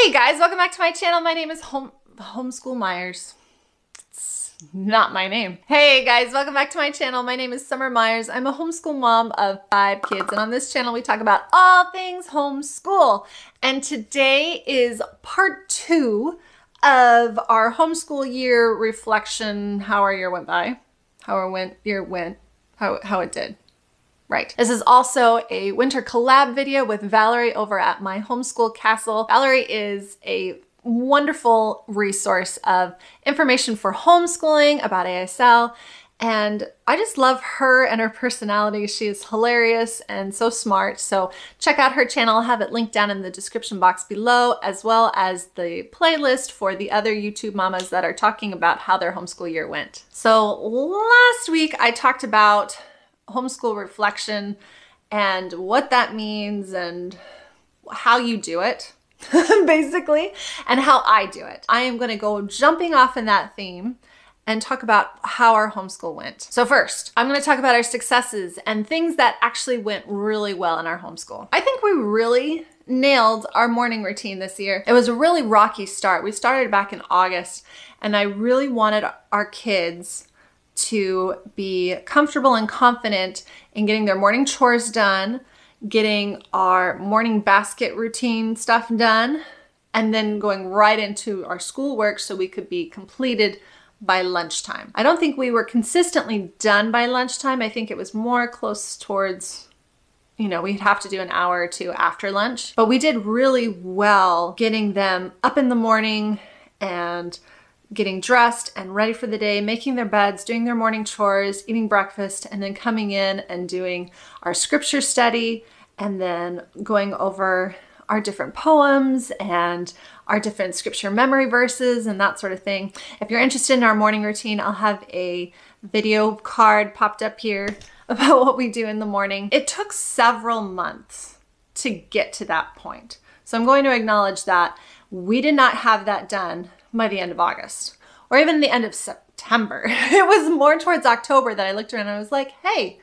Hey guys, welcome back to my channel. My name is Homeschool Myers. It's not my name. Hey guys, welcome back to my channel. My name is Summer Myers. I'm a homeschool mom of 5 kids, and on this channel we talk about all things homeschool. And today is part 2 of our homeschool year reflection. How our year went by. How our year went. How it did. Right. This is also a winter collab video with Valerie over at My Homeschool Castle. Valerie is a wonderful resource of information for homeschooling about ASL, and I just love her and her personality. She is hilarious and so smart. So check out her channel. I'll have it linked down in the description box below, as well as the playlist for the other YouTube mamas that are talking about how their homeschool year went. So last week I talked about homeschool reflection and what that means and how you do it, basically, and how I do it. I am going to go jumping off in that theme and talk about how our homeschool went. So first, I'm going to talk about our successes and things that actually went really well in our homeschool. I think we really nailed our morning routine this year. It was a really rocky start. We started back in August, and I really wanted our kids to be comfortable and confident in getting their morning chores done, getting our morning basket routine stuff done, and then going right into our schoolwork so we could be completed by lunchtime. I don't think we were consistently done by lunchtime. I think it was more close towards, we'd have to do an hour or two after lunch. But we did really well getting them up in the morning and getting dressed and ready for the day, making their beds, doing their morning chores, eating breakfast, and then coming in and doing our scripture study, and then going over our different poems and our different scripture memory verses and that sort of thing. If you're interested in our morning routine, I'll have a video card popped up here about what we do in the morning. It took several months to get to that point. So I'm going to acknowledge that we did not have that done by the end of August, or even the end of September. It was more towards October that I looked around and I was like, hey,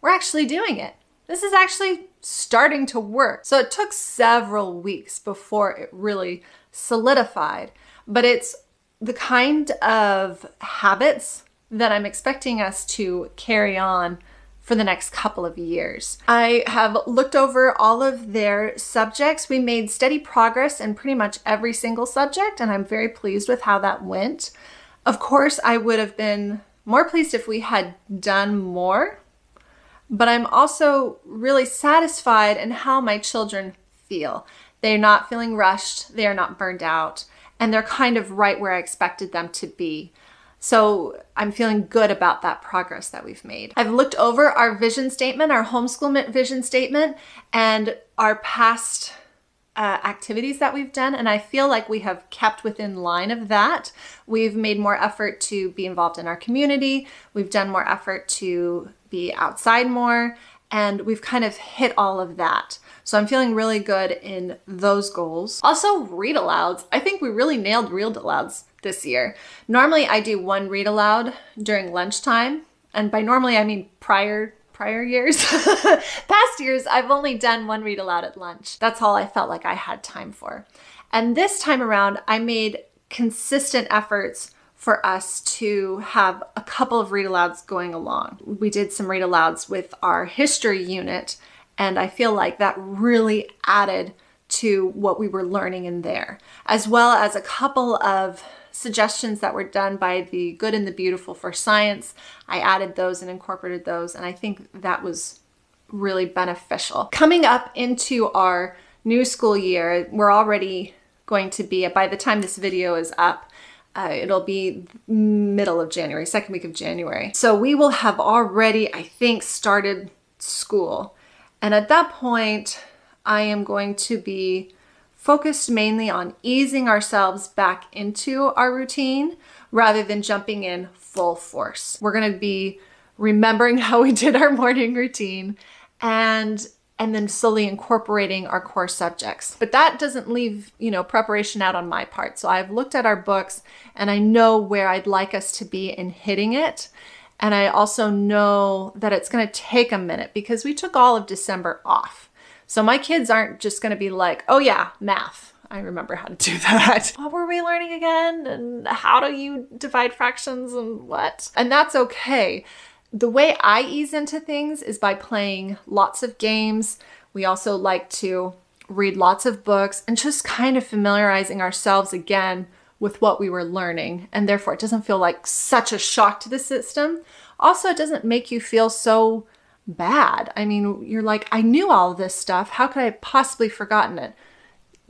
we're actually doing it. This is actually starting to work. So it took several weeks before it really solidified, but it's the kind of habits that I'm expecting us to carry on for the next couple of years. I have looked over all of their subjects. We made steady progress in pretty much every single subject, and I'm very pleased with how that went. Of course, I would have been more pleased if we had done more, but I'm also really satisfied in how my children feel. They're not feeling rushed, they are not burned out, and they're kind of right where I expected them to be. So I'm feeling good about that progress that we've made. I've looked over our vision statement, our homeschool vision statement, and our past activities that we've done, and I feel like we have kept within line of that. We've made more effort to be involved in our community. We've done more effort to be outside more, and we've kind of hit all of that. So I'm feeling really good in those goals. Also, read alouds. I think we really nailed read alouds this year. Normally I do 1 read aloud during lunchtime, and by normally I mean prior years. Past years I've only done 1 read aloud at lunch. That's all I felt like I had time for. And this time around I made consistent efforts for us to have a couple of read alouds going along. We did some read alouds with our history unit, and I feel like that really added to what we were learning in there, as well as a couple of suggestions that were done by the Good and the Beautiful for science. I added those and incorporated those, and I think that was really beneficial. Coming up into our new school year, we're already going to be, by the time this video is up, it'll be middle of January, 2nd week of January. So we will have already, I think, started school. And at that point, I am going to be focused mainly on easing ourselves back into our routine rather than jumping in full force. We're going to be remembering how we did our morning routine and then slowly incorporating our core subjects. But that doesn't leave, preparation out on my part. So I've looked at our books and I know where I'd like us to be in hitting it. And I also know that it's going to take a minute because we took all of December off. So my kids aren't just going to be like, oh yeah, math. I remember how to do that. What were we learning again? And how do you divide fractions and what? And that's okay. The way I ease into things is by playing lots of games. We also like to read lots of books and just kind of familiarizing ourselves again with what we were learning. And therefore it doesn't feel like such a shock to the system. Also, it doesn't make you feel so bad. I mean, you're like, I knew all of this stuff. How could I have possibly forgotten it?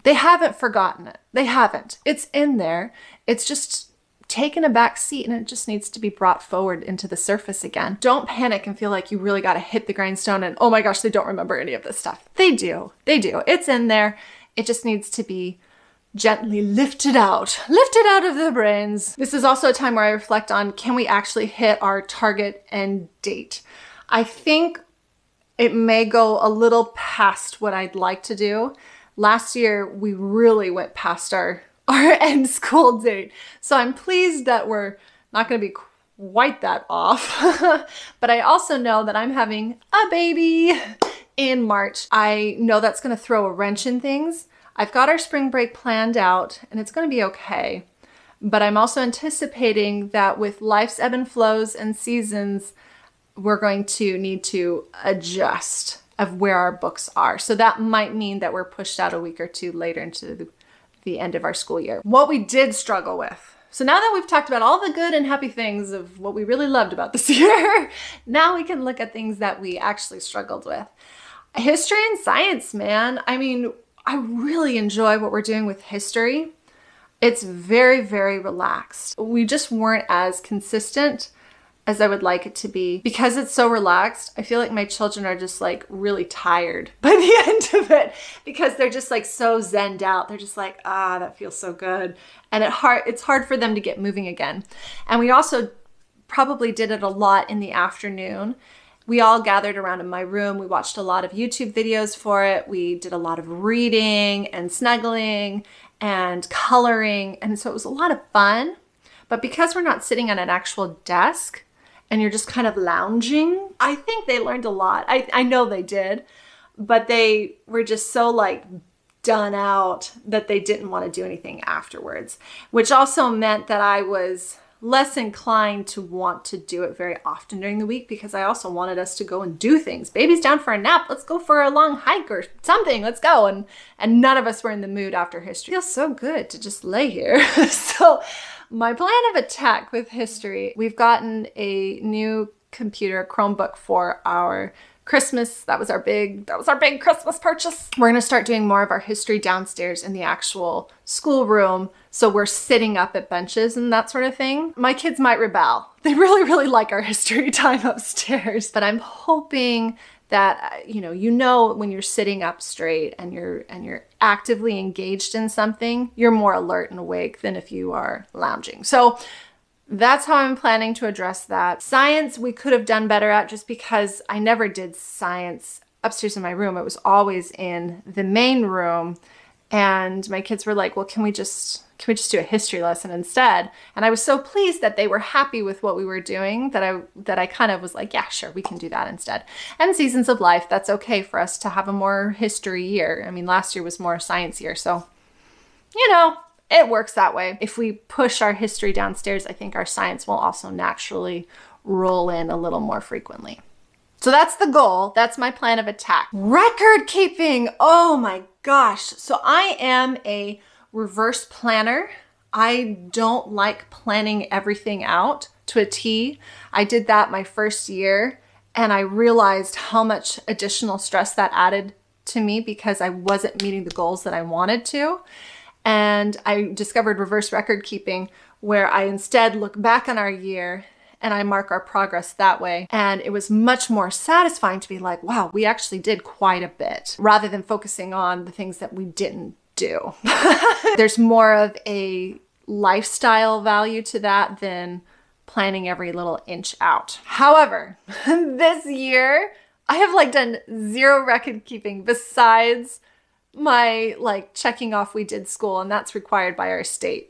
They haven't forgotten it. They haven't. It's in there. It's just taken a back seat and it just needs to be brought forward into the surface again. Don't panic and feel like you really got to hit the grindstone and, oh my gosh, they don't remember any of this stuff. They do. They do. It's in there. It just needs to be gently lifted out of the brains. This is also a time where I reflect on, can we actually hit our target end date? I think it may go a little past what I'd like to do. Last year, we really went past our end school date. So I'm pleased that we're not going to be quite that off. But I also know that I'm having a baby in March. I know that's going to throw a wrench in things. I've got our spring break planned out and it's going to be okay. But I'm also anticipating that with life's ebb and flows and seasons, we're going to need to adjust of where our books are. So that might mean that we're pushed out a week or two later into the end of our school year. What we did struggle with. So now that we've talked about all the good and happy things of what we really loved about this year, now we can look at things that we actually struggled with. History and science, man. I mean, I really enjoy what we're doing with history. It's very, very relaxed. We just weren't as consistent as I would like it to be. Because it's so relaxed, I feel like my children are just like really tired by the end of it because they're just like so zenned out. They're just like, ah, that feels so good. And it's hard for them to get moving again. And we also probably did it a lot in the afternoon. We all gathered around in my room. We watched a lot of YouTube videos for it. We did a lot of reading and snuggling and coloring. And so it was a lot of fun. But because we're not sitting at an actual desk and you're just kind of lounging, I think they learned a lot. I know they did, but they were just so like done out that they didn't want to do anything afterwards, which also meant that I was less inclined to want to do it very often during the week because I also wanted us to go and do things. Baby's down for a nap. Let's go for a long hike or something. Let's go. And none of us were in the mood after history. It feels so good to just lay here. So my plan of attack with history, we've gotten a new computer, a Chromebook for our Christmas. That was our big Christmas purchase. We're gonna start doing more of our history downstairs in the actual schoolroom. So we're sitting up at benches and that sort of thing. My kids might rebel. They really, really like our history time upstairs. But I'm hoping that, you know, when you're sitting up straight and you're actively engaged in something, you're more alert and awake than if you are lounging. So that's how I'm planning to address that. Science, we could have done better at just because I never did science upstairs in my room. It was always in the main room. And my kids were like, well, can we just do a history lesson instead? And I was so pleased that they were happy with what we were doing that I kind of was like, yeah, sure, we can do that instead. And seasons of life, that's okay for us to have a more history year. I mean, last year was more science year. So, you know, it works that way. If we push our history downstairs, I think our science will also naturally roll in a little more frequently. So that's the goal. That's my plan of attack. Record keeping. Oh my gosh. So I am a reverse planner. I don't like planning everything out to a T. I did that my first year and I realized how much additional stress that added to me because I wasn't meeting the goals that I wanted to. And I discovered reverse record keeping where I instead look back on our year and I mark our progress that way. And it was much more satisfying to be like, wow, we actually did quite a bit rather than focusing on the things that we didn't do. There's more of a lifestyle value to that than planning every little inch out. However, this year I have done zero record keeping besides my checking off we did school, and that's required by our state,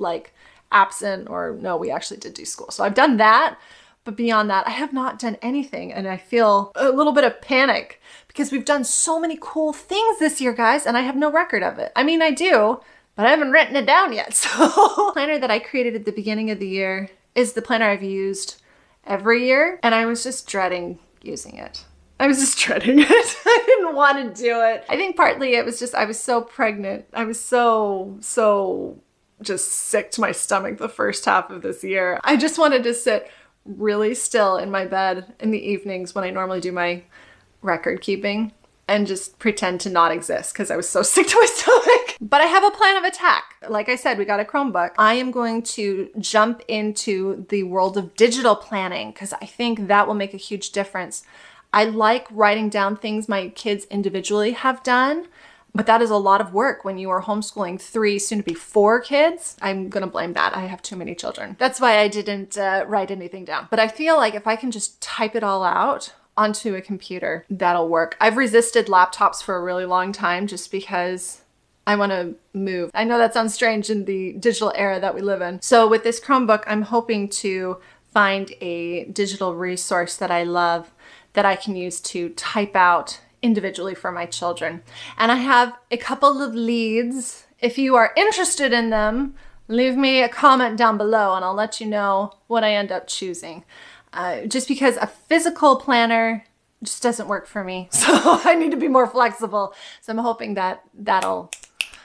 absent or no, we actually did do school. So I've done that, but beyond that, I have not done anything. And I feel a little bit of panic because we've done so many cool things this year, guys, and I have no record of it. I mean, I do, but I haven't written it down yet. So the planner that I created at the beginning of the year is the planner I've used every year, and I was just dreading using it. I was just dreading it. I didn't want to do it. I think partly it was just, I was so pregnant. I was so just sick to my stomach the first half of this year. I just wanted to sit really still in my bed in the evenings when I normally do my record keeping and just pretend to not exist because I was so sick to my stomach. But I have a plan of attack. Like I said, we got a Chromebook. I am going to jump into the world of digital planning because I think that will make a huge difference. I like writing down things my kids individually have done, but that is a lot of work when you are homeschooling 3, soon to be 4 kids. I'm gonna blame that. I have too many children. That's why I didn't write anything down. But I feel like if I can just type it all out onto a computer, that'll work. I've resisted laptops for a really long time just because I want to move. I know that sounds strange in the digital era that we live in. So with this Chromebook, I'm hoping to find a digital resource that I love that I can use to type out individually for my children. And I have a couple of leads. If you are interested in them, leave me a comment down below and I'll let you know what I end up choosing. Just because a physical planner just doesn't work for me. So I need to be more flexible. So I'm hoping that that'll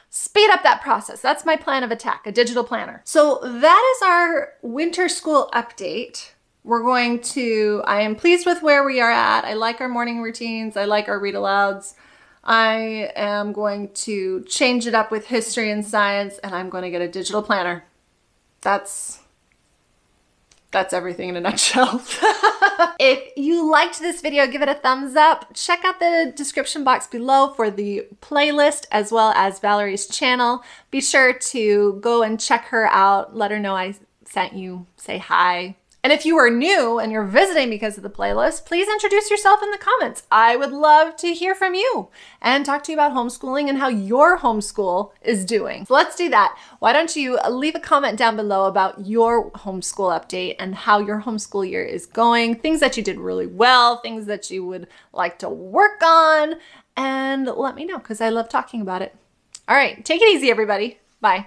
speed up that process. That's my plan of attack, a digital planner. So that is our winter school update. I am pleased with where we are at. I like our morning routines. I like our read alouds. I am going to change it up with history and science, and I'm going to get a digital planner. That's everything in a nutshell. If you liked this video, give it a thumbs up. Check out the description box below for the playlist as well as Valerie's channel. Be sure to go and check her out. Let her know I sent you. Say hi. And if you are new and you're visiting because of the playlist, please introduce yourself in the comments. I would love to hear from you and talk to you about homeschooling and how your homeschool is doing. So let's do that. Why don't you leave a comment down below about your homeschool update and how your homeschool year is going, things that you did really well, things that you would like to work on, and let me know because I love talking about it. All right, take it easy, everybody. Bye.